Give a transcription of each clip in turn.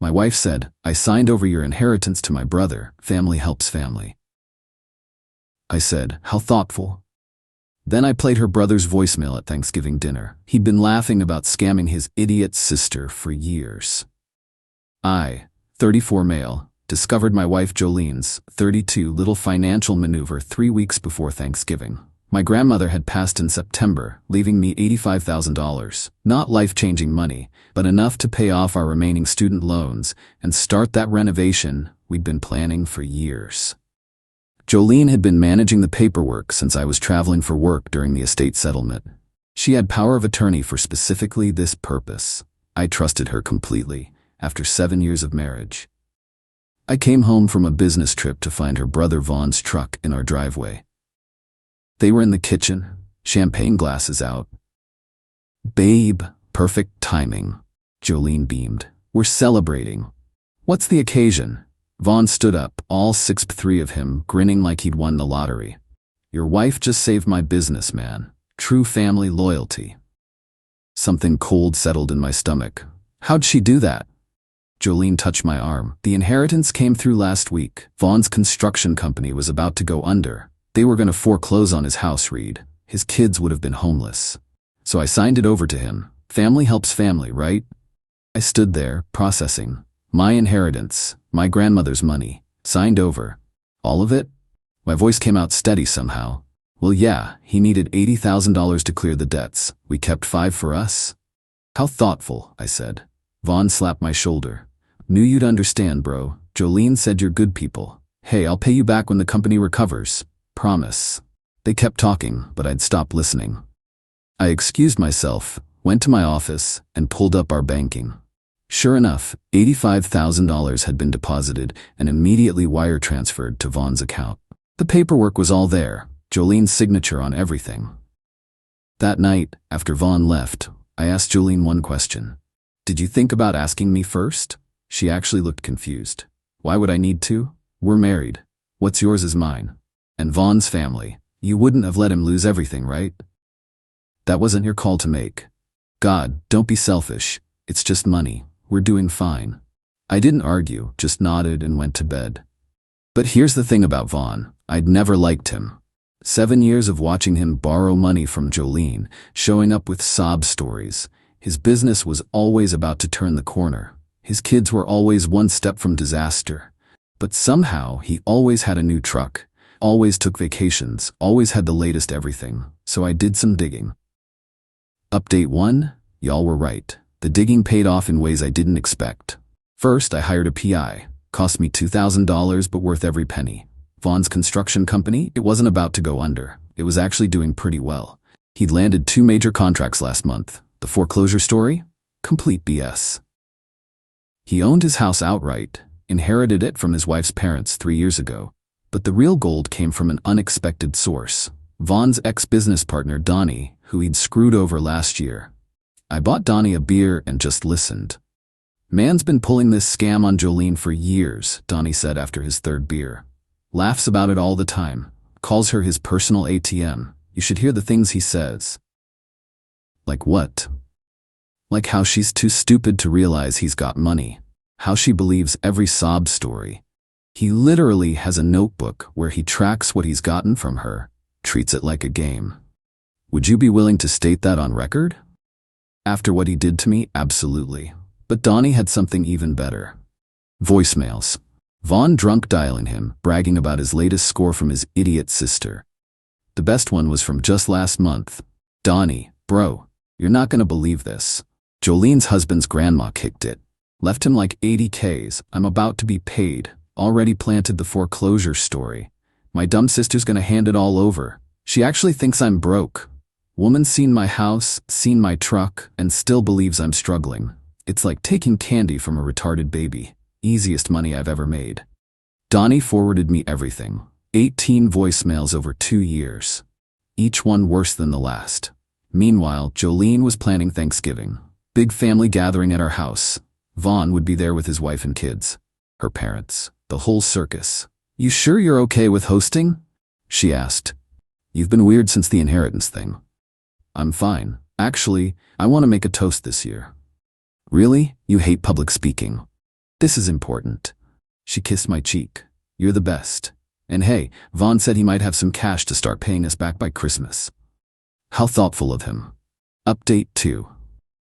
My wife said, "I signed over your inheritance to my brother. Family helps family." I said, "How thoughtful." Then I played her brother's voicemail at Thanksgiving dinner. He'd been laughing about scamming his idiot sister for years. I, 34 male, discovered my wife Jolene's 32 little financial maneuver 3 weeks before Thanksgiving. My grandmother had passed in September, leaving me $85,000. Not life-changing money, but enough to pay off our remaining student loans and start that renovation we'd been planning for years. Jolene had been managing the paperwork since I was traveling for work during the estate settlement. She had power of attorney for specifically this purpose. I trusted her completely, after 7 years of marriage. I came home from a business trip to find her brother Vaughn's truck in our driveway. They were in the kitchen, champagne glasses out. "Babe, perfect timing," Jolene beamed. "We're celebrating." "What's the occasion?" Vaughn stood up, all 6'3" of him, grinning like he'd won the lottery. "Your wife just saved my business, man. True family loyalty." Something cold settled in my stomach. "How'd she do that?" Jolene touched my arm. "The inheritance came through last week. Vaughn's construction company was about to go under. They were going to foreclose on his house, Reed. His kids would have been homeless. So I signed it over to him. Family helps family, right?" I stood there, processing. My inheritance, my grandmother's money, signed over. All of it? My voice came out steady somehow. "Well, yeah, he needed $80,000 to clear the debts. We kept $5 for us." "How thoughtful," I said. Vaughn slapped my shoulder. "Knew you'd understand, bro. Jolene said you're good people. Hey, I'll pay you back when the company recovers. Promise." They kept talking, but I'd stopped listening. I excused myself, went to my office, and pulled up our banking. Sure enough, $85,000 had been deposited and immediately wire transferred to Vaughn's account. The paperwork was all there, Jolene's signature on everything. That night, after Vaughn left, I asked Jolene one question. "Did you think about asking me first?" She actually looked confused. "Why would I need to? We're married. What's yours is mine. And Vaughn's family. You wouldn't have let him lose everything, right?" "That wasn't your call to make." "God, don't be selfish. It's just money. We're doing fine." I didn't argue, just nodded and went to bed. But here's the thing about Vaughn. I'd never liked him. 7 years of watching him borrow money from Jolene, showing up with sob stories. His business was always about to turn the corner. His kids were always one step from disaster. But somehow he always had a new truck, always took vacations, always had the latest everything. So I did some digging. Update 1, y'all were right. The digging paid off in ways I didn't expect. First, I hired a PI. Cost me $2,000 but worth every penny. Vaughn's construction company, it wasn't about to go under. It was actually doing pretty well. He'd landed 2 major contracts last month. The foreclosure story? Complete BS. He owned his house outright, inherited it from his wife's parents 3 years ago. But the real gold came from an unexpected source. Vaughn's ex-business partner Donnie, who he'd screwed over last year. I bought Donnie a beer and just listened. "Man's been pulling this scam on Jolene for years," Donnie said after his 3rd beer. "Laughs about it all the time. Calls her his personal ATM. You should hear the things he says." "Like what?" "Like how she's too stupid to realize he's got money. How she believes every sob story. He literally has a notebook where he tracks what he's gotten from her, treats it like a game. Would you be willing to state that on record?" After what he did to me, absolutely. But Donnie had something even better. Voicemails. Vaughn drunk dialing him, bragging about his latest score from his idiot sister. The best one was from just last month. "Donnie, bro, you're not gonna believe this. Jolene's husband's grandma kicked it. Left him like 80 Ks. I'm about to be paid. Already planted the foreclosure story. My dumb sister's gonna hand it all over. She actually thinks I'm broke. Woman's seen my house, seen my truck, and still believes I'm struggling. It's like taking candy from a retarded baby. Easiest money I've ever made." Donnie forwarded me everything. 18 voicemails over 2 years. Each one worse than the last. Meanwhile, Jolene was planning Thanksgiving. Big family gathering at our house. Vaughn would be there with his wife and kids. Her parents. The whole circus. "You sure you're okay with hosting?" she asked. "You've been weird since the inheritance thing." "I'm fine. Actually, I want to make a toast this year." "Really? You hate public speaking?" This is important. She kissed my cheek. You're the best. And hey, Vaughn said he might have some cash to start paying us back by Christmas. How thoughtful of him. Update 2.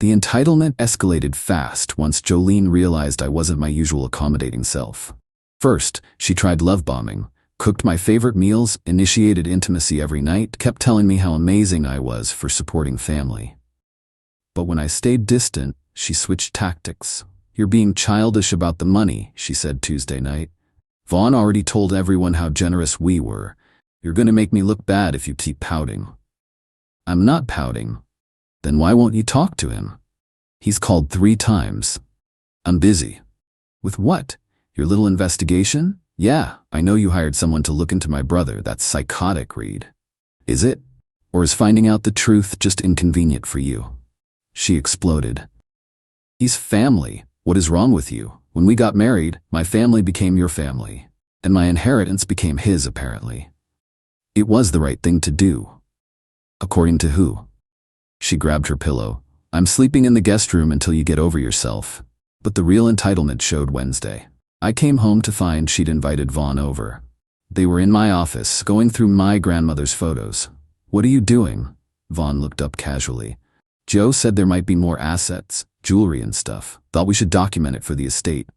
The entitlement escalated fast once Jolene realized I wasn't my usual accommodating self. First, she tried love bombing, cooked my favorite meals, initiated intimacy every night, kept telling me how amazing I was for supporting family. But when I stayed distant, she switched tactics. You're being childish about the money, she said Tuesday night. Vaughn already told everyone how generous we were. You're gonna make me look bad if you keep pouting. I'm not pouting. Then why won't you talk to him? He's called 3 times. I'm busy. With what? Your little investigation? Yeah, I know you hired someone to look into my brother. That's psychotic, Reed. Is it? Or is finding out the truth just inconvenient for you? She exploded. He's family. What is wrong with you? When we got married, my family became your family. And my inheritance became his, apparently. It was the right thing to do. According to who? She grabbed her pillow. I'm sleeping in the guest room until you get over yourself. But the real entitlement showed Wednesday. I came home to find she'd invited Vaughn over. They were in my office, going through my grandmother's photos. What are you doing? Vaughn looked up casually. Joe said there might be more assets, jewelry and stuff. Thought we should document it for the estate.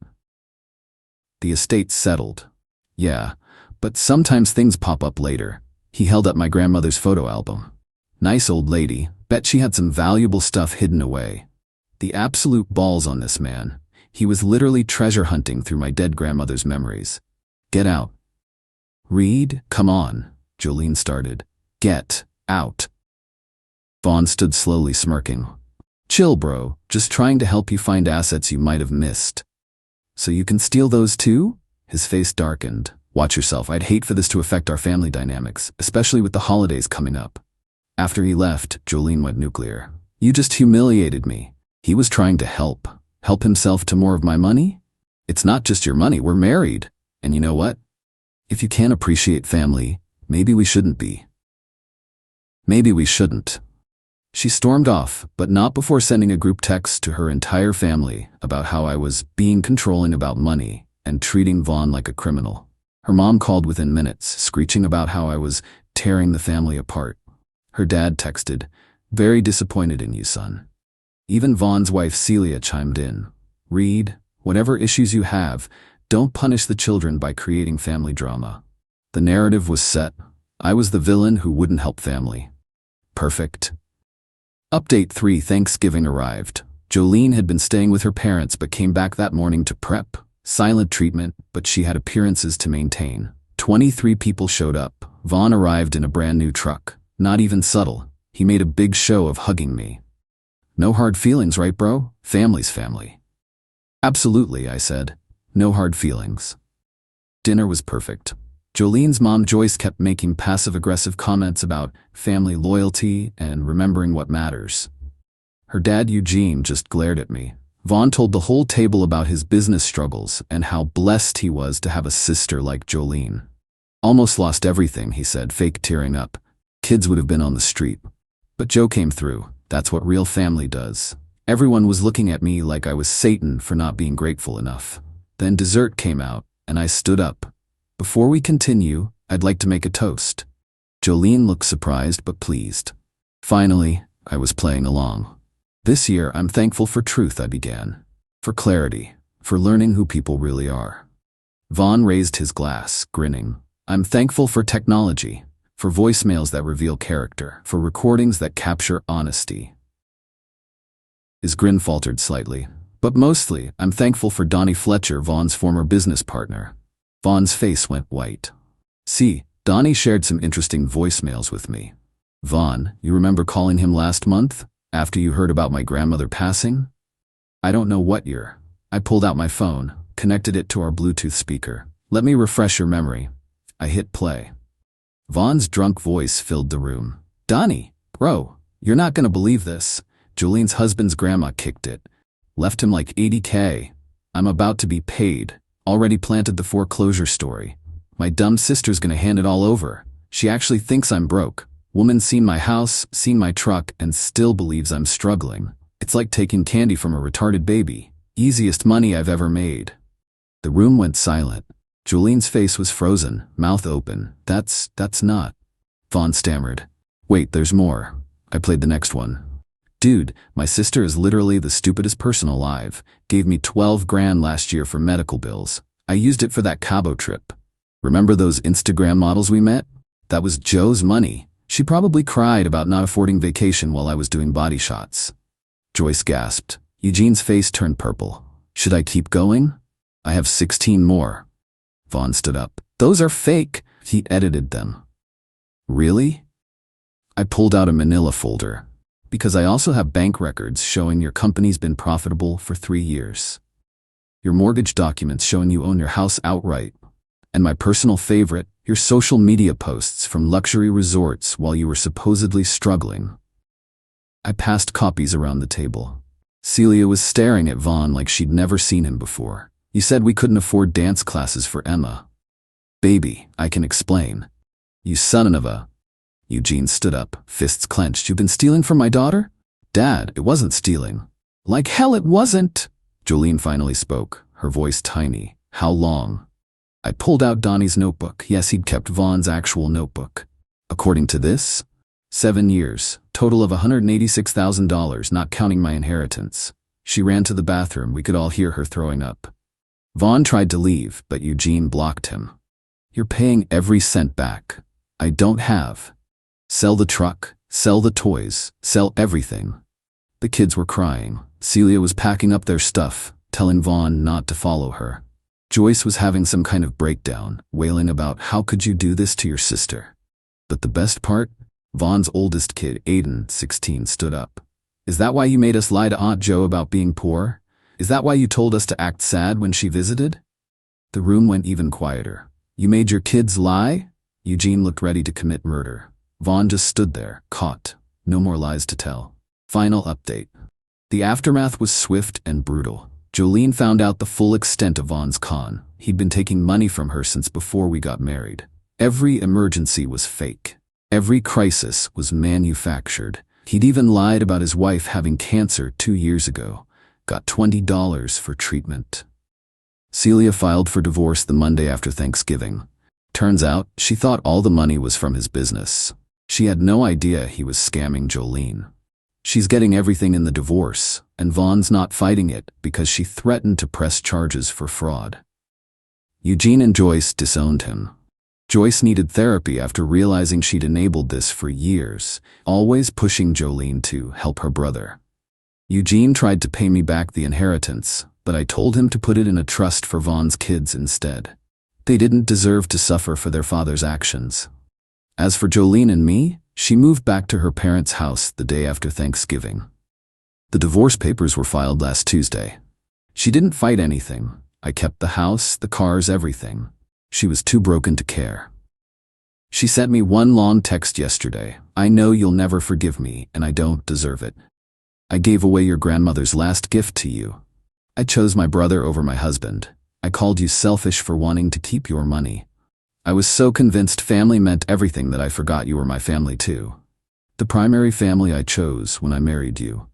The estate's settled. Yeah, but sometimes things pop up later. He held up my grandmother's photo album. Nice old lady. Bet she had some valuable stuff hidden away. The absolute balls on this man. He was literally treasure hunting through my dead grandmother's memories. Get out. Reed, come on, Jolene started. Get out. Vaughn stood slowly, smirking. Chill, bro. Just trying to help you find assets you might have missed. So you can steal those too? His face darkened. Watch yourself. I'd hate for this to affect our family dynamics, especially with the holidays coming up. After he left, Jolene went nuclear. You just humiliated me. He was trying to help himself to more of my money? It's not just your money, we're married. And you know what? If you can't appreciate family, maybe we shouldn't be. Maybe we shouldn't. She stormed off, but not before sending a group text to her entire family about how I was being controlling about money and treating Vaughn like a criminal. Her mom called within minutes, screeching about how I was tearing the family apart. Her dad texted, very disappointed in you, son. Even Vaughn's wife Celia chimed in. Reed, whatever issues you have, don't punish the children by creating family drama. The narrative was set. I was the villain who wouldn't help family. Perfect. Update 3. Thanksgiving arrived. Jolene had been staying with her parents but came back that morning to prep. Silent treatment, but she had appearances to maintain. 23 people showed up. Vaughn arrived in a brand new truck. Not even subtle. He made a big show of hugging me. No hard feelings, right, bro? Family's family. Absolutely, I said. No hard feelings. Dinner was perfect. Jolene's mom Joyce kept making passive-aggressive comments about family loyalty and remembering what matters. Her dad Eugene just glared at me. Vaughn told the whole table about his business struggles and how blessed he was to have a sister like Jolene. Almost lost everything, he said, fake tearing up. Kids would have been on the street. But Joe came through. That's what real family does. Everyone was looking at me like I was Satan for not being grateful enough. Then dessert came out, and I stood up. Before we continue, I'd like to make a toast. Jolene looked surprised but pleased. Finally, I was playing along. This year, I'm thankful for truth, I began. For clarity. For learning who people really are. Vaughn raised his glass, grinning. I'm thankful for technology. For voicemails that reveal character. For recordings that capture honesty. His grin faltered slightly. But mostly, I'm thankful for Donnie Fletcher, Vaughn's former business partner. Vaughn's face went white. See, Donnie shared some interesting voicemails with me. Vaughn, you remember calling him last month? After you heard about my grandmother passing? I don't know what year. I pulled out my phone, connected it to our Bluetooth speaker. Let me refresh your memory. I hit play. Vaughn's drunk voice filled the room. Donnie, bro, you're not gonna believe this. Jolene's husband's grandma kicked it. Left him like $80K. I'm about to be paid. Already planted the foreclosure story. My dumb sister's gonna hand it all over. She actually thinks I'm broke. Woman seen my house, seen my truck, and still believes I'm struggling. It's like taking candy from a retarded baby. Easiest money I've ever made. The room went silent. Jolene's face was frozen, mouth open. That's not. Vaughn stammered. Wait, there's more. I played the next one. Dude, my sister is literally the stupidest person alive. Gave me 12 grand last year for medical bills. I used it for that Cabo trip. Remember those Instagram models we met? That was Joe's money. She probably cried about not affording vacation while I was doing body shots. Joyce gasped. Eugene's face turned purple. Should I keep going? I have 16 more. Vaughn stood up. Those are fake. He edited them. Really? I pulled out a manila folder. Because I also have bank records showing your company's been profitable for 3 years. Your mortgage documents showing you own your house outright. And my personal favorite, your social media posts from luxury resorts while you were supposedly struggling. I passed copies around the table. Celia was staring at Vaughn like she'd never seen him before. You said we couldn't afford dance classes for Emma. Baby, I can explain. You son of a... Eugene stood up, fists clenched. You've been stealing from my daughter? Dad, it wasn't stealing. Like hell it wasn't. Jolene finally spoke, her voice tiny. How long? I pulled out Donnie's notebook. Yes, he'd kept Vaughn's actual notebook. According to this, 7 years, total of $186,000, not counting my inheritance. She ran to the bathroom. We could all hear her throwing up. Vaughn tried to leave, but Eugene blocked him. You're paying every cent back. I don't have. Sell the truck, sell the toys, sell everything. The kids were crying. Celia was packing up their stuff, telling Vaughn not to follow her. Joyce was having some kind of breakdown, wailing about how could you do this to your sister. But the best part? Vaughn's oldest kid, Aiden, 16, stood up. Is that why you made us lie to Aunt Jo about being poor? Is that why you told us to act sad when she visited? The room went even quieter. You made your kids lie? Eugene looked ready to commit murder. Vaughn just stood there, caught. No more lies to tell. Final update. The aftermath was swift and brutal. Jolene found out the full extent of Vaughn's con. He'd been taking money from her since before we got married. Every emergency was fake. Every crisis was manufactured. He'd even lied about his wife having cancer 2 years ago. Got $20 for treatment. Celia filed for divorce the Monday after Thanksgiving. Turns out, she thought all the money was from his business. She had no idea he was scamming Jolene. She's getting everything in the divorce, and Vaughn's not fighting it because she threatened to press charges for fraud. Eugene and Joyce disowned him. Joyce needed therapy after realizing she'd enabled this for years, always pushing Jolene to help her brother. Eugene tried to pay me back the inheritance, but I told him to put it in a trust for Vaughn's kids instead. They didn't deserve to suffer for their father's actions. As for Jolene and me, she moved back to her parents' house the day after Thanksgiving. The divorce papers were filed last Tuesday. She didn't fight anything. I kept the house, the cars, everything. She was too broken to care. She sent me one long text yesterday. I know you'll never forgive me, and I don't deserve it. I gave away your grandmother's last gift to you. I chose my brother over my husband. I called you selfish for wanting to keep your money. I was so convinced family meant everything that I forgot you were my family too. The primary family I chose when I married you.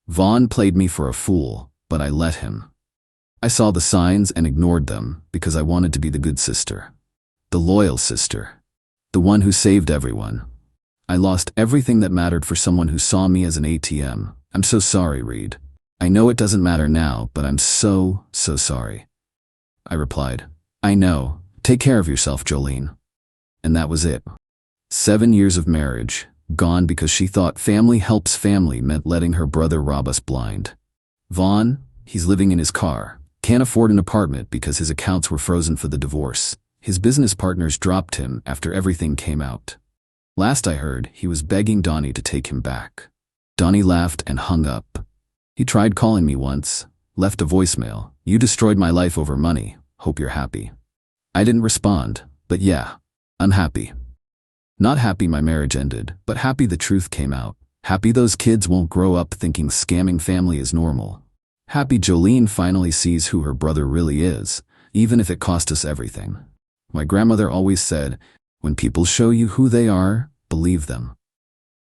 Vaughn played me for a fool, but I let him. I saw the signs and ignored them because I wanted to be the good sister. The loyal sister. The one who saved everyone. I lost everything that mattered for someone who saw me as an ATM. I'm so sorry, Reed. I know it doesn't matter now, but I'm so sorry. I replied, I know. Take care of yourself, Jolene. And that was it. 7 years of marriage, gone because she thought family helps family meant letting her brother rob us blind. Vaughn, he's living in his car. Can't afford an apartment because his accounts were frozen for the divorce. His business partners dropped him after everything came out. Last I heard, he was begging Donnie to take him back. Donnie laughed and hung up. He tried calling me once, left a voicemail. You destroyed my life over money. Hope you're happy. I didn't respond, but yeah, unhappy. Not happy my marriage ended, but happy the truth came out. Happy those kids won't grow up thinking scamming family is normal. Happy Jolene finally sees who her brother really is, even if it cost us everything. My grandmother always said, when people show you who they are, believe them.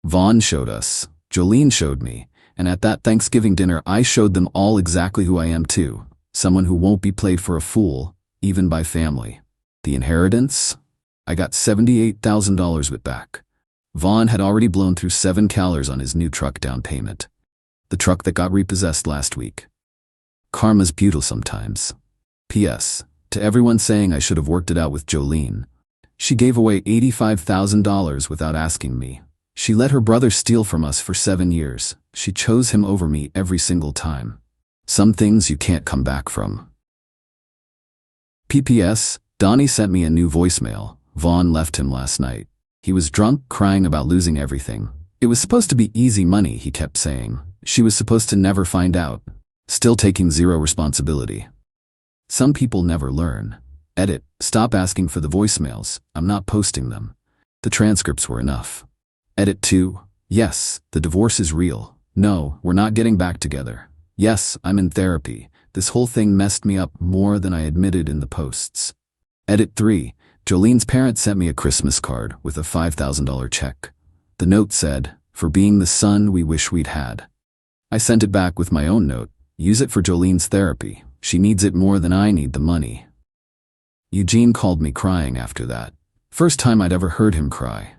Vaughn showed us, Jolene showed me, And at that Thanksgiving dinner, I showed them all exactly who I am too. Someone who won't be played for a fool, even by family. The inheritance? I got $78,000 with back. Vaughn had already blown through $7,000 on his new truck down payment. The truck that got repossessed last week. Karma's brutal sometimes. P.S. To everyone saying I should have worked it out with Jolene. She gave away $85,000 without asking me. She let her brother steal from us for 7 years. She chose him over me every single time. Some things you can't come back from. P.P.S. Donnie sent me a new voicemail. Vaughn left him last night. He was drunk, crying about losing everything. It was supposed to be easy money, he kept saying. She was supposed to never find out. Still taking zero responsibility. Some people never learn. Edit. Stop asking for the voicemails. I'm not posting them. The transcripts were enough. Edit 2. Yes, the divorce is real. No, we're not getting back together. Yes, I'm in therapy. This whole thing messed me up more than I admitted in the posts. Edit 3. Jolene's parents sent me a Christmas card with a $5,000 check. The note said, "For being the son we wish we'd had." I sent it back with my own note. Use it for Jolene's therapy. She needs it more than I need the money. Eugene called me crying after that. First time I'd ever heard him cry.